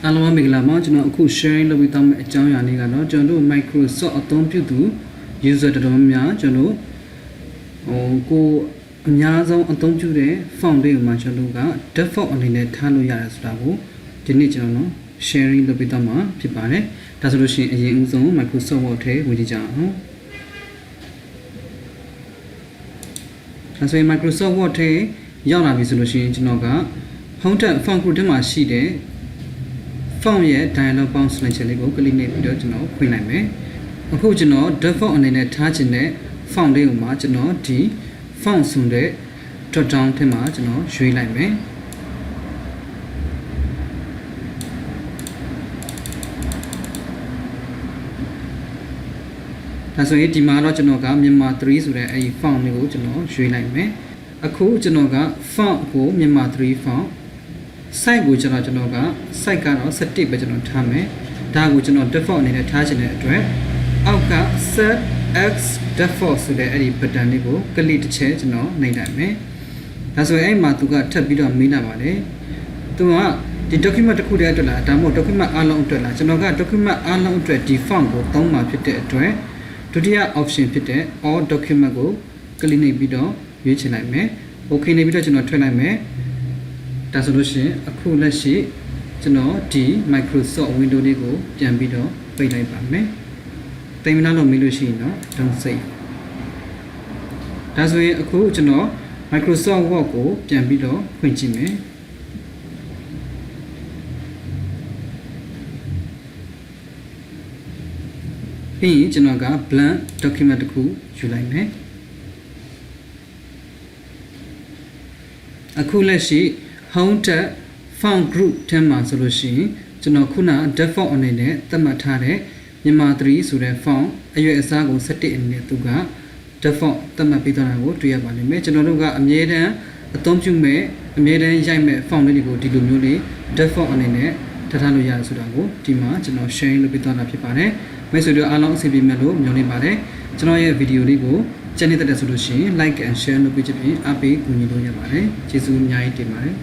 အားလုံးပဲမင်္ဂလာပါကျွန်တော်အခု sharing လုပ်ပြီးတော့မယ့်အကြောင်းအရာလေးကတော့ကျွန်တော်တို့ Microsoft အသုံးပြုသူ user တော်တော်များကျွန်တော်ကိုအများဆုံးအသုံးပြုတဲ့ font တွေကိုမှကျွန်တော်က default အနေနဲ့ထားလို့ရတယ်ဆိုတာကိုဒီနေ့ကျွန်တော် sharing လုပ်ပြီးတော့မှာဖြစ်ပါတယ်ဒါဆိုလို့ရှိရင်အရင်ဦးဆုံး Microsoft Word ထဲဝင်ကြည့်ကြအောင်ဒါဆိုရင် Microsoft Word ထဲရောက်လာပြီဆိုလို့ရှိရင်ကျွန်တော်က home tab font group ထဲမှာရှိတဲ့ font ရဲ့ dialog box ဆိုတဲ့ချက်လေးကို click နေပြီးတော့ကျွန်တော်ဖွင့်လိုက်မယ်အခုကျွန်တော် default အနေနဲ့ထားခြင်းတဲ့ font လေးကိုမှကျွန်တော်ဒီ font ဆိုတဲ့ drop down ထဲမှာကျွန်တော်ရွေးလိုက်မယ်ဒါဆိုရင်ဒီမှာတော့ကျွန်တော်ကမြန်မာ3ဆိုတဲ့အဲဒီ font လေးကိုကျွန်တော်ရွေးလိုက်မယ်အခုကျွန်တော်က font ကိုမြန်မာ3 font site ကိုကျွန်တော်က site ကတော့17ပဲကျွန်တော်ထားမယ်ဒါကိုကျွန်တော် default အနေနဲ့ထားခြင်းတဲ့အတွက်အောက်က set x default ဆိုတဲ့အဲ့ဒီ button လေးကို click တစ်ချက်ကျွန်တော်နှိပ်လိုက်မယ်ဒါဆိုရင်အဲ့မှာသူကထပ်ပြီးတော့မေးလာပါတယ်သူကဒီ document တစ်ခုတည်းအတွက်လားဒါမှမဟုတ် document အားလုံးအတွက်လားကျွန်တော်က document အားလုံးအတွက်ဒီ font ကိုသုံးမှာဖြစ်တဲ့အတွက်ဒုတိယ option ဖြစ်တဲ့ all document ကို click နှိပ်ပြီးတော့ရွေးချယ်လိုက်မယ် okay နေပြီးတော့ကျွန်တော်ထွက်လိုက်မယ်ဒါဆိုလို့ရှိရင်အခုလက်ရှိကျွန်တော်ဒီ Microsoft Windows လေးကိုပြန်ပြီးတော့ပိတ်လိုက်ပါမယ်တိမ်မလားလို့မေးလို့ရှိရင်တော့ don't save ဒါဆိုရင်အခုကျွန်တော် Microsoft Word ကိုပြန်ပြီးတော့ဖွင့်ကြည့်မယ်ပြီးရင်ကျွန်တော်က blank document တစ်ခုယူလိုက်မယ်အခုလက်ရှိ home tab font group ထဲမှာဆိုလို့ရှိရင်ကျွန်တော်ခုန default အနေနဲ့သတ်မှတ်ထားတဲ့မြန်မာ3ဆိုတဲ့ font အရွယ်အစားကို17အနေနဲ့သူက default သတ်မှတ်ပေးထားတာကိုတွေ့ရပါလိမ့်မယ်ကျွန်တော်တို့ကအမြဲတမ်းအသုံးပြုမဲ့အမြဲတမ်းရိုက်မဲ့ font လေးတွေကိုဒီလိုမျိုးလေး default အနေနဲ့ထားလို့ရတယ်ဆိုတာကိုဒီမှာကျွန်တော် share လုပ်ပေးသွားတာဖြစ်ပါတယ်မိတ်ဆွေတို့အားလုံးအဆင်ပြေမယ်လို့မျှော်လင့်ပါတယ်ကျွန်တော်ရဲ့ဗီဒီယိုလေးကိုကြည့်နေတဲ့ဆိုလို့ရှိရင် like and share လုပ်ပေးချင်ပြီးအားပေးကူညီလို့ရပါတယ်ကျေးဇူးအများကြီးတင်ပါတယ်